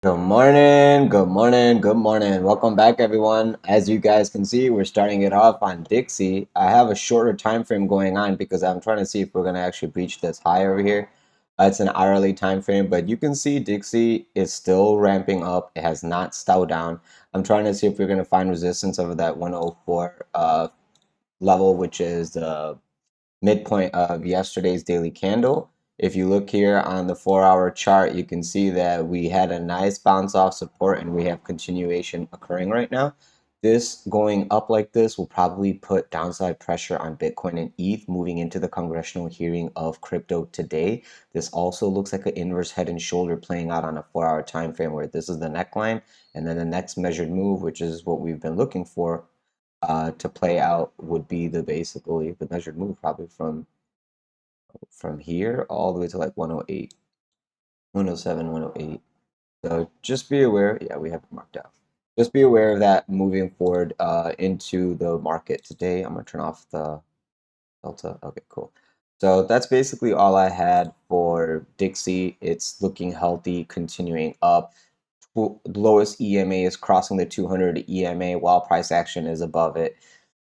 Good morning, good morning, good morning. Welcome back, everyone. As you guys can see, we're starting it off on Dixie. I have a shorter time frame going on because I'm trying to see if we're going to actually breach this high over here. It's an hourly time frame, but you can see Dixie is still ramping up. It has not stowed down. I'm trying to see if we're going to find resistance over that 104 level, which is the midpoint of yesterday's daily candle. If you look here on the 4-hour chart, you can see that we had a nice bounce off support and we have continuation occurring right now. This going up like this will probably put downside pressure on Bitcoin and ETH moving into the congressional hearing of crypto today. This also looks like an inverse head and shoulder playing out on a 4-hour time frame where this is the neckline and then the next measured move, which is what we've been looking for, to play out would be basically the measured move probably from here all the way to like 108, 107, 108. So just be aware. Yeah, we have it marked out. Just be aware of that moving forward into the market today. I'm gonna turn off the delta. Okay, cool. So that's basically all I had for Dixie. It's looking healthy, continuing up. Lowest EMA is crossing the 200 EMA while price action is above it.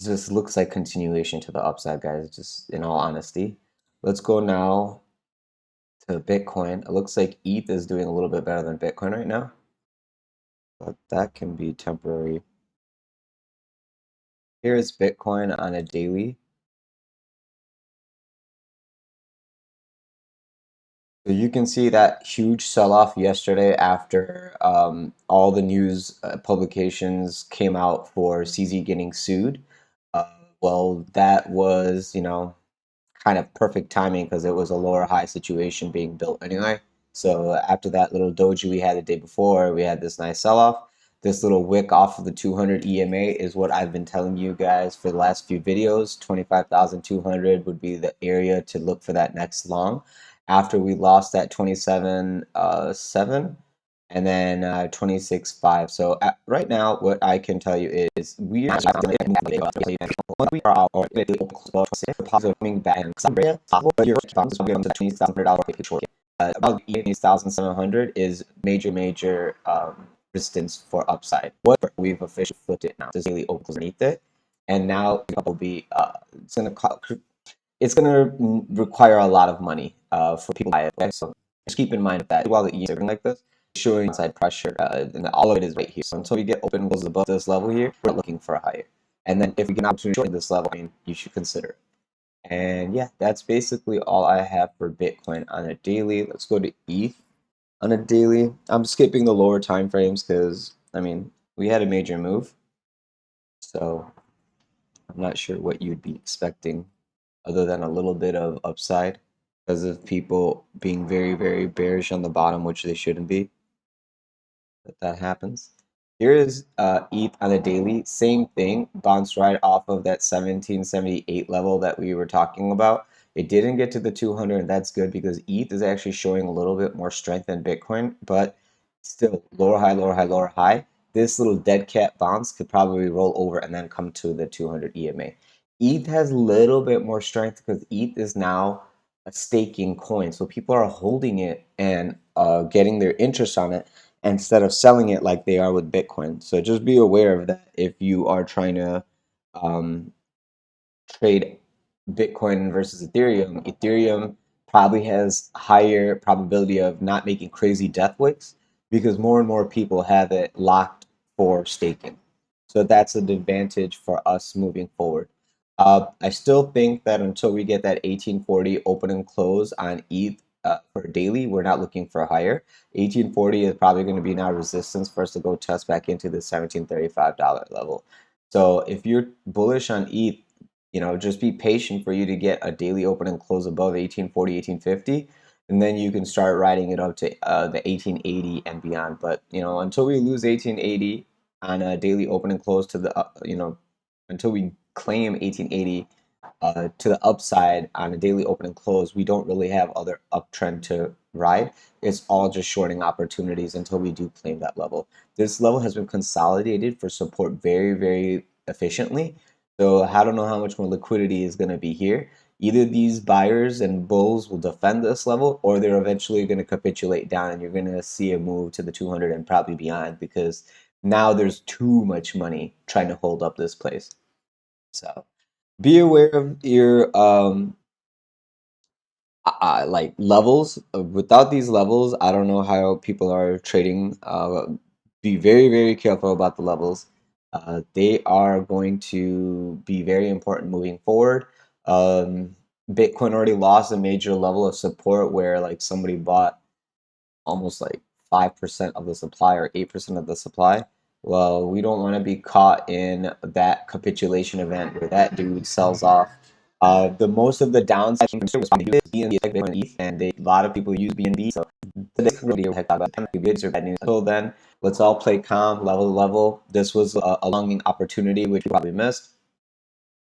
Just looks like continuation to the upside, guys, just in all honesty. Let's go now to Bitcoin. It looks like ETH is doing a little bit better than Bitcoin right now, but that can be temporary. Here is Bitcoin on a daily. So you can see that huge sell-off yesterday after all the news publications came out for CZ getting sued. Uh, well, that was, kind of perfect timing because it was a lower high situation being built anyway. So after that little doji we had the day before, we had this nice sell-off. This little wick off of the 200 EMA is what I've been telling you guys for the last few videos. 25,200 would be the area to look for that next long. After we lost that 27.7 and then 26.5. So right now, what I can tell you is we are out or positive coming back and but your bounce will get on the $20,000 picture. About 8,700 is major resistance for upside. What we've officially flipped it now. This daily opens underneath it, and now it will be it's gonna require a lot of money for people to buy it. Okay? So just keep in mind that while the ETH is like this, showing inside pressure, and all of it is right here. So until we get open goes above this level here, we're looking for a higher. And then if we get an opportunity to short this level, I mean, you should consider it. And yeah, that's basically all I have for Bitcoin on a daily. Let's go to ETH on a daily. I'm skipping the lower time frames because I mean we had a major move, so I'm not sure what you'd be expecting other than a little bit of upside because of people being very bearish on the bottom, which they shouldn't be. But that happens. Here is ETH on a daily. Same thing. Bounced right off of that 1778 level that we were talking about. It didn't get to the 200, and that's good because ETH is actually showing a little bit more strength than Bitcoin, but still lower high, lower high, lower high. This little dead cat bounce could probably roll over and then come to the 200 EMA. ETH has a little bit more strength because ETH is now a staking coin. So people are holding it and getting their interest on it instead of selling it like they are with Bitcoin. So just be aware of that if you are trying to um, trade Bitcoin versus Ethereum. Ethereum probably has higher probability of not making crazy death wicks because more and more people have it locked for staking. So that's an advantage for us moving forward. I still think that until we get that 1840 open and close on ETH for daily, we're not looking for higher. 1840 is probably going to be now resistance for us to go test back into the $1735 level. So if you're bullish on ETH, just be patient for you to get a daily open and close above 1840, 1850, and then you can start riding it up to the 1880 and beyond. But, until we lose 1880 on a daily open and close to the, until we claim 1880 to the upside on a daily open and close, we don't really have other uptrend to ride. It's all just shorting opportunities until we do claim that level. This level has been consolidated for support very efficiently. So I don't know how much more liquidity is going to be here. Either these buyers and bulls will defend this level, or they're eventually going to capitulate down, and you're going to see a move to the 200 and probably beyond, because now there's too much money trying to hold up this place. So be aware of your like levels. Without these levels, I don't know how people are trading. Be very, very careful about the levels. They are going to be very important moving forward. Um, Bitcoin already lost a major level of support where like somebody bought almost like 5% of the supply or 8% of the supply. Well, we don't want to be caught in that capitulation event where that dude sells off. The most of the downside was BNB and Bitcoin ETH, and a lot of people use BNB. So this really heck about goods or bad news. Until then, let's all play calm, level to level. This was a long opportunity which you probably missed.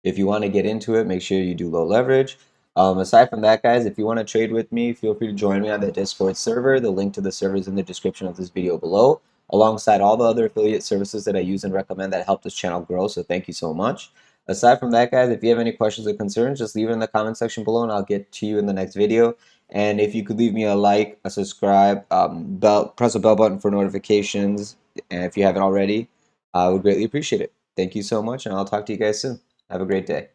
If you want to get into it, make sure you do low leverage. Aside from that, guys, if you want to trade with me, feel free to join me on the Discord server. The link to the server is in the description of this video below, alongside all the other affiliate services that I use and recommend that help this channel grow. So thank you so much. Aside from that, guys, if you have any questions or concerns, just leave it in the comment section below and I'll get to you in the next video. And if you could leave me a like, a subscribe, press the bell button for notifications. And if you haven't already, I would greatly appreciate it. Thank you so much, and I'll talk to you guys soon. Have a great day.